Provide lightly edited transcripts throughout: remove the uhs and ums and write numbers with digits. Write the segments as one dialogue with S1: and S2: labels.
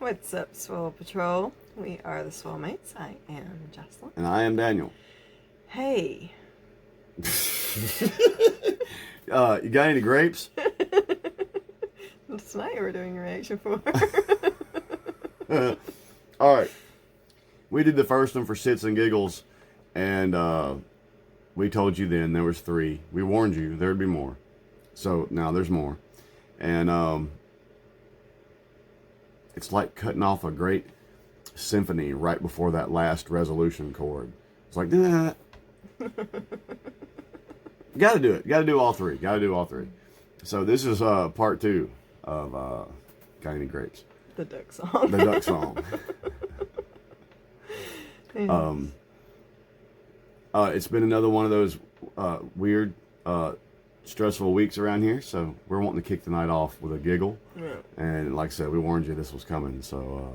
S1: What's up, Swole Patrol? We are the Swolemates. I am Jocelyn.
S2: And I am Daniel.
S1: Hey.
S2: You got any grapes?
S1: Tonight we're doing a reaction for.
S2: Alright. We did the first one for shits and giggles. And we told you then there was 3. We warned you there'd be more. So now there's more. And it's like cutting off a great symphony right before that last resolution chord. It's like, nah. Gotta do it. Gotta do all 3. Gotta do all 3. So this is part 2 of Got Any Grapes?
S1: The duck song.
S2: The duck song.
S1: Yes.
S2: It's been another one of those weird, stressful weeks around here, so we're wanting to kick the night off with a giggle.
S1: Yeah.
S2: And like I said, we warned you this was coming, so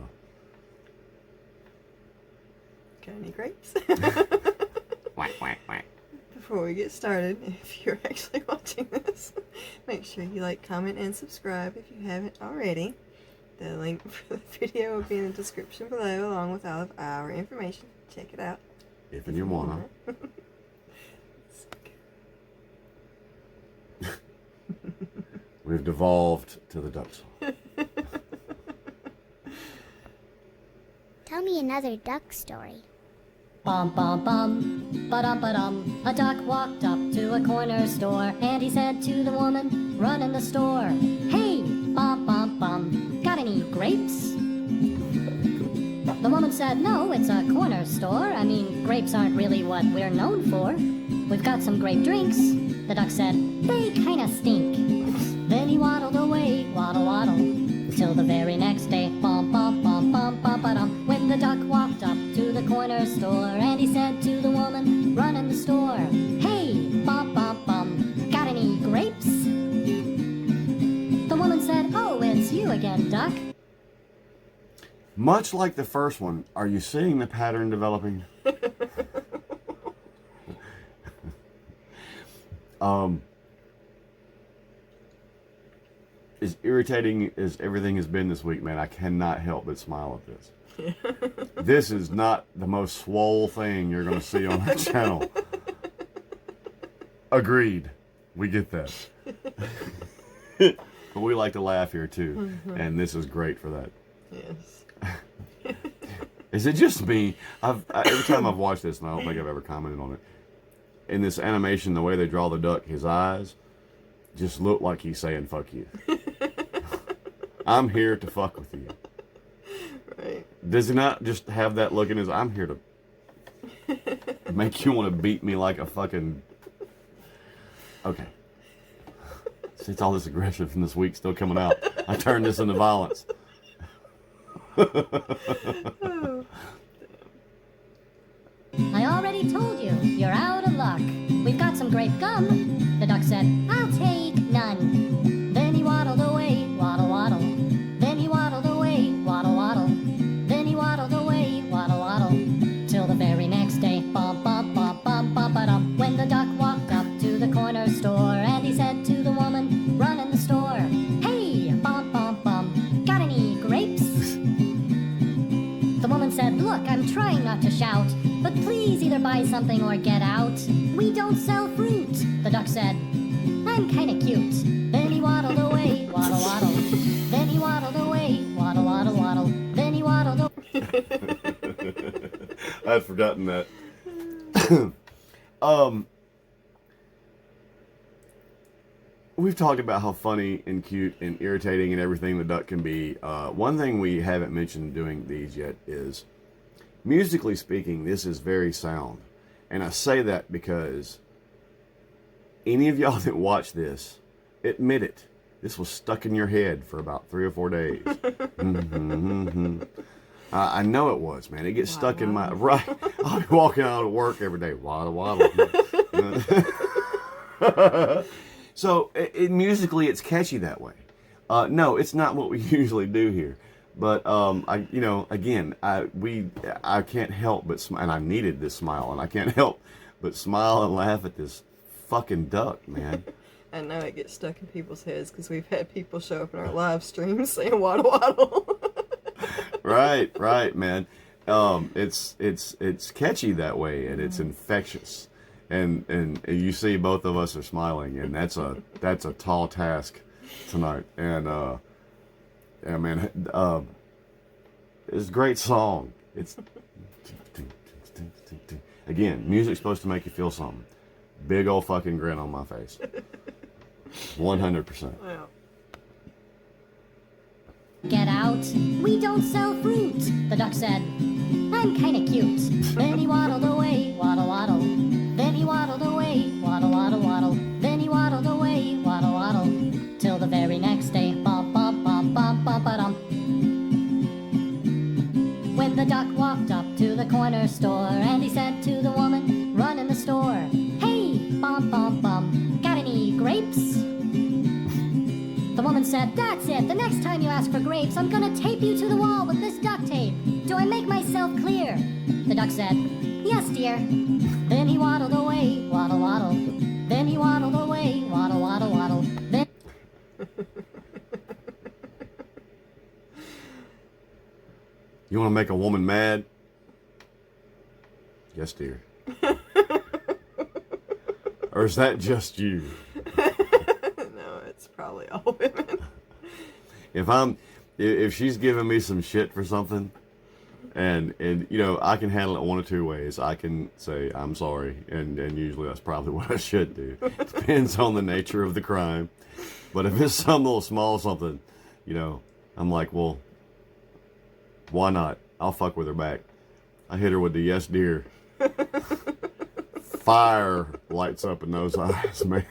S1: Got any grapes?
S2: whack, whack, whack.
S1: Before we get started, if you're actually watching this, make sure you like, comment, and subscribe if you haven't already. The link for the video will be in the description below, along with all of our information. Check it out.
S2: If you wanna. We've devolved to the duck song.
S3: Tell me another duck story.
S4: Bum bum bum, ba-dum. A duck walked up to a corner store, and he said to the woman running the store, "Hey, bum, got any grapes?" The woman said, "No, it's a corner store. I mean, grapes aren't really what we're known for. We've got some grape drinks." The duck said, "They kinda stink." Then he waddled away, waddle, till the very next day, bum, ba-dum, when the duck walked up to the corner store, and he said to the woman running the store, "Hey, bum, got any grapes?" The woman said, "Oh, it's you again, duck."
S2: Much like the first one, are you seeing the pattern developing? As irritating as everything has been this week, man, I cannot help but smile at this. This is not the most swole thing you're going to see on our channel. Agreed. We get that. But we like to laugh here too, and this is great for that.
S1: Yes.
S2: Is it just me? Every time I've watched this, and I don't think I've ever commented on it, in this animation, the way they draw the duck, his eyes just look like he's saying "fuck you." I'm here to fuck with you.
S1: Right.
S2: Does he not just have that look in his? I'm here to make you want to beat me like a fucking. Okay. See, it's all this aggression from this week still coming out. I turned this into violence.
S1: Oh.
S4: "I already told you, you're out of luck. We've got some grape gum." The duck said, "I'll take none." Then he waddled away, waddle. Then he waddled away, waddle. Then he waddled away, waddle. Till the very next day, bum, ba-dum, when the duck walked up to the corner store, and he said to the woman running the store, "Hey, bum, got any grapes?" The woman said, "Look, I'm trying not to shout, but please either buy something or get out. We don't sell fruit." The duck said, "I'm kinda cute." Then he waddled away, waddle. Then he waddled away, waddle. Then he waddled away.
S2: I'd forgotten that. We've talked about how funny and cute and irritating and everything the duck can be. One thing we haven't mentioned doing these yet is, musically speaking, this is very sound. And I say that because any of y'all that watch this, admit it. This was stuck in your head for about 3 or 4 days. I know it was, man. It gets stuck in my... Right. I'll be walking out of work every day. Waddle. So, musically, it's catchy that way. No, it's not what we usually do here. But, again, I can't help but smile. And I needed this smile. And I can't help but smile and laugh at this fucking duck, man.
S1: I know it gets stuck in people's heads because we've had people show up in our live streams saying "waddle."
S2: right, man. It's catchy that way, and it's infectious, and you see both of us are smiling, and that's a tall task tonight. And yeah, man, it's a great song. It's again, music's supposed to make you feel something. Big old fucking grin on my face. 100%.
S1: Wow.
S4: Get out, we don't sell fruit, the duck said. I'm kinda cute. Then he waddled away, waddle waddle. Then he waddled away, waddle waddle waddle. Then he waddled away, waddle waddle. Till the very next day, bum bum bum bum bum ba-dum. When the duck walked up to the corner store, and he said to the woman, run in the store, hey, bum bum bum, got any grapes? The woman said, that's it, the next time you ask for grapes, I'm gonna tape you to the wall with this duct tape. Do I make myself clear? The duck said, yes, dear. Then he waddled away, waddle waddle. Then he waddled away, waddle waddle waddle. Then
S2: You want to make a woman mad? Yes, dear. Or is that just you?
S1: No, it's probably all women.
S2: If she's giving me some shit for something, and you know, I can handle it one of two ways. I can say I'm sorry, and usually that's probably what I should do. Depends on the nature of the crime. But if it's some little small something, you know, I'm like, well, why not? I'll fuck with her back. I hit her with the yes dear. Fire lights up in those eyes, man.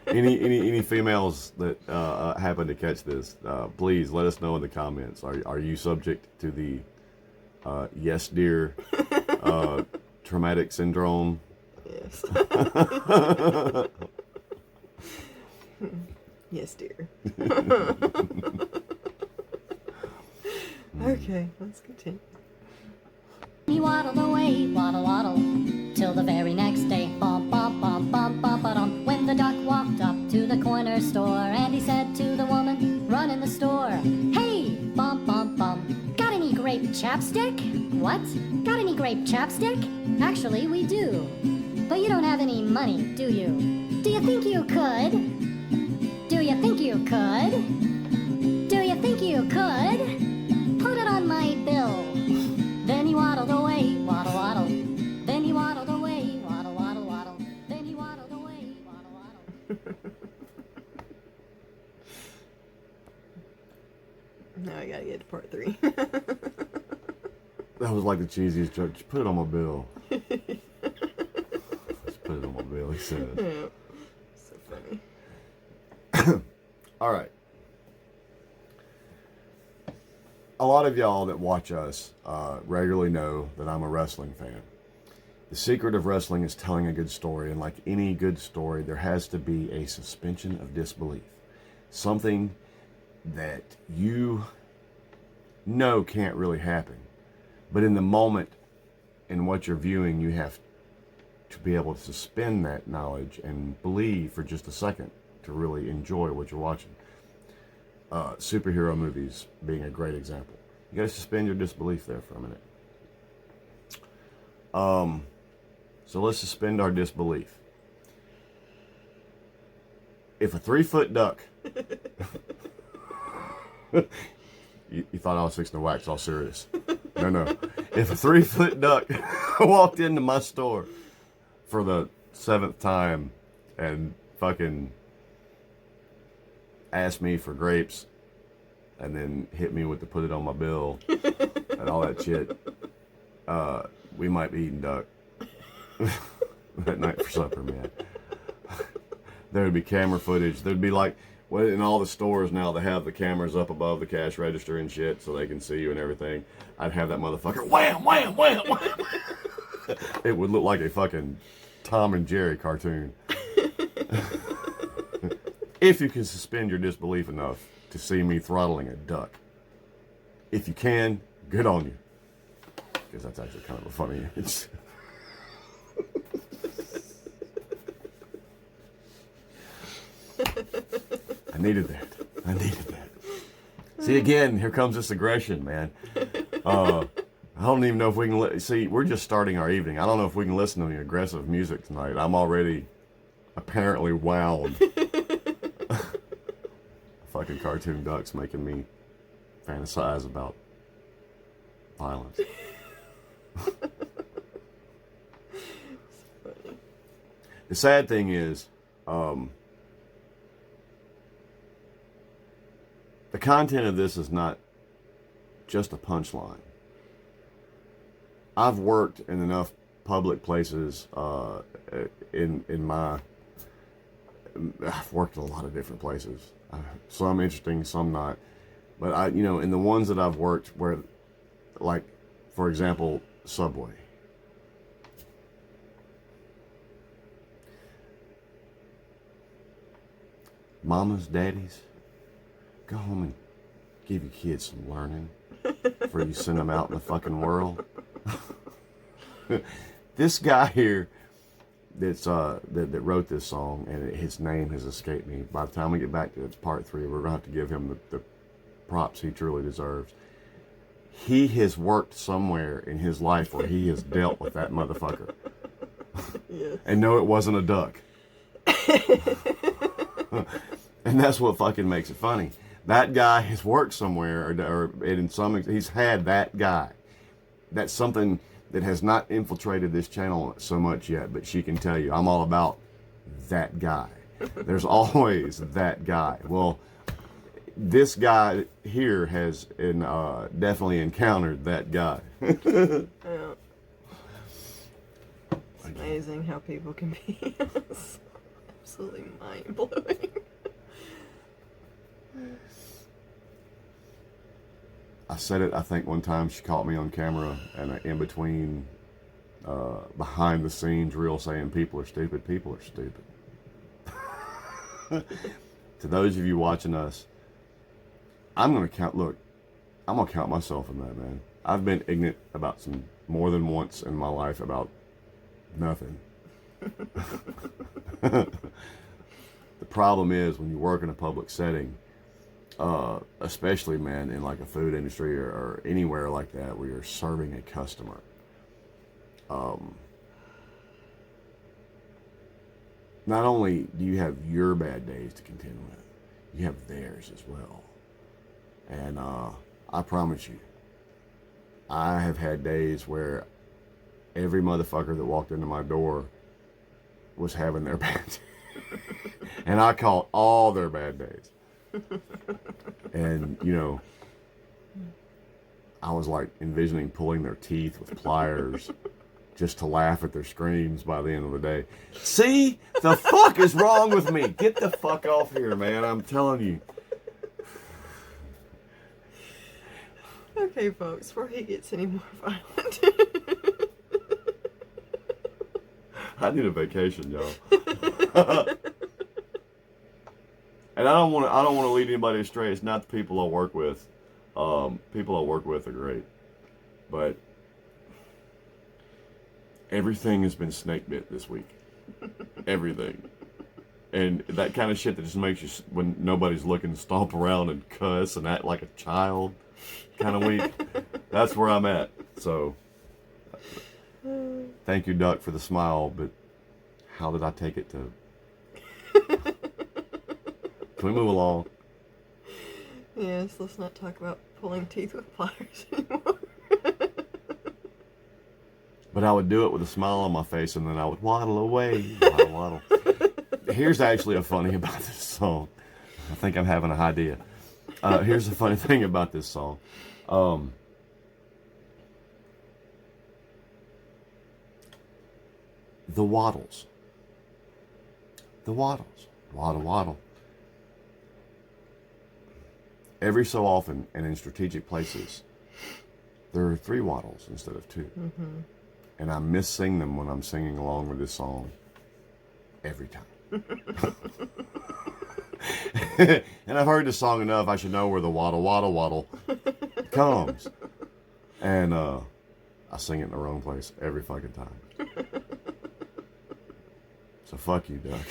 S2: Any females that happen to catch this, please let us know in the comments. Are you subject to the yes dear traumatic syndrome?
S1: Yes. Yes, dear. Okay, let's continue.
S4: he waddled away, waddle waddle. Till the very next day, bum bum bum bum bum ba-dum. When the duck walked up to the corner store, and he said to the woman, run in the store, hey, bum bum bum, got any grape chapstick? What? Got any grape chapstick? Actually, we do. But you don't have any money, do you? Do you think you could? Do you think you could? Do you think you could? Put it on my bill. Then he waddled away, waddle waddle. Then he waddled away, waddle waddle waddle. Then he waddled away, waddle waddle.
S1: Now I gotta get to part 3.
S2: That was like the cheesiest joke. Just put it on my bill. Just put it on my bill, he said.
S1: Yeah. So funny.
S2: All right. A lot of y'all that watch us regularly know that I'm a wrestling fan. The secret of wrestling is telling a good story, and like any good story, there has to be a suspension of disbelief. Something that you know can't really happen. But in the moment in what you're viewing, you have to be able to suspend that knowledge and believe for just a second to really enjoy what you're watching. Superhero movies being a great example. You got to suspend your disbelief there for a minute. So let's suspend our disbelief. If a 3-foot duck, you thought I was fixing to wax all serious. No. If a 3-foot duck walked into my store for the 7th time and fucking asked me for grapes and then hit me with the put it on my bill and all that shit, we might be eating duck that night for supper, man. There would be camera footage. There'd be like, well, in all the stores now, they have the cameras up above the cash register and shit so they can see you and everything. I'd have that motherfucker wham, wham, wham, wham. It would look like a fucking Tom and Jerry cartoon. If you can suspend your disbelief enough to see me throttling a duck. If you can, good on you. Because that's actually kind of a funny image. I needed that. I needed that. See, again, here comes this aggression, man. I don't even know if we can... See, we're just starting our evening. I don't know if we can listen to the aggressive music tonight. I'm already apparently wowed. Fucking cartoon ducks making me fantasize about violence. The sad thing is, the content of this is not just a punchline. I've worked in enough public places in my... I've worked in a lot of different places. Some interesting, some not. But in the ones that I've worked where, like, for example, Subway. Mamas, daddies, go home and give your kids some learning before you send them out in the fucking world. This guy here that wrote this song, and his name has escaped me. By the time we get back to part 3, we're gonna have to give him the props he truly deserves. He has worked somewhere in his life where he has dealt with that motherfucker.
S1: Yes.
S2: And no, it wasn't a duck. And that's what fucking makes it funny. That guy has worked somewhere, or in some, he's had that guy. That's something that has not infiltrated this channel so much yet, but she can tell you, I'm all about that guy. There's always that guy. Well, this guy here has definitely encountered that guy.
S1: Yeah. It's amazing how people can be absolutely mind-blowing.
S2: I said it, I think, one time. She caught me on camera, and in between, behind the scenes reel saying, people are stupid, people are stupid. To those of you watching us, I'm going to count myself in that, man. I've been ignorant about some more than once in my life about nothing. The problem is when you work in a public setting, especially, man, in like a food industry or anywhere like that where you're serving a customer, not only do you have your bad days to contend with, you have theirs as well. And I promise you, I have had days where every motherfucker that walked into my door was having their bad days. And I caught all their bad days. And, I was like envisioning pulling their teeth with pliers just to laugh at their screams by the end of the day. See? The fuck is wrong with me? Get the fuck off here, man. I'm telling you.
S1: Okay, folks, before he gets any more violent.
S2: I need a vacation, y'all. And I don't want to lead anybody astray. It's not the people I work with. People I work with are great, but everything has been snake bit this week. Everything, and that kind of shit that just makes you, when nobody's looking, stomp around and cuss and act like a child, kind of weak. That's where I'm at. So, thank you, Duck, for the smile. But how did I take it to? Can we move along?
S1: Yes, let's not talk about pulling teeth with pliers anymore.
S2: But I would do it with a smile on my face, and then I would waddle away. Waddle, waddle. Here's actually a funny about this song. I think I'm having an idea. Here's the funny thing about this song. The waddles. The waddles. Waddle, waddle. Every so often, and in strategic places, there are 3 waddles instead of 2.
S1: Mm-hmm.
S2: And I miss-sing them when I'm singing along with this song every time. And I've heard this song enough, I should know where the waddle, waddle, waddle comes. And I sing it in the wrong place every fucking time. So fuck you, Duck.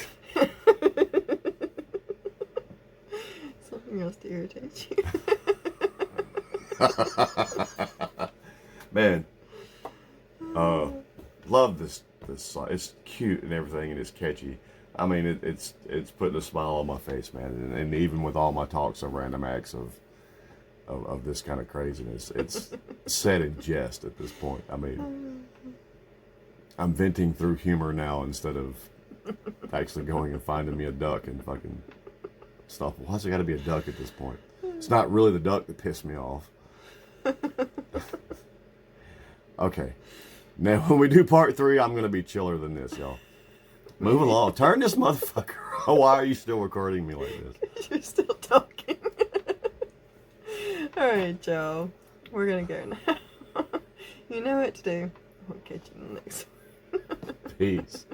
S1: So Something else to irritate you.
S2: Man, love this song. It's cute and everything, and it's catchy. I mean, it's putting a smile on my face, man. And even with all my talks of random acts of this kind of craziness, it's said in jest at this point. I mean, I'm venting through humor now instead of actually going and finding me a duck and fucking stuff. Why's it got to be a duck at this point? It's not really the duck that pissed me off. Okay. Now, when we do part 3, I'm going to be chiller than this, y'all. Move along. Turn this motherfucker off. Why are you still recording me like this?
S1: You're still talking. Alright, Joe. We're gonna go now. You know what to do. I'll catch you in the next one.
S2: Peace.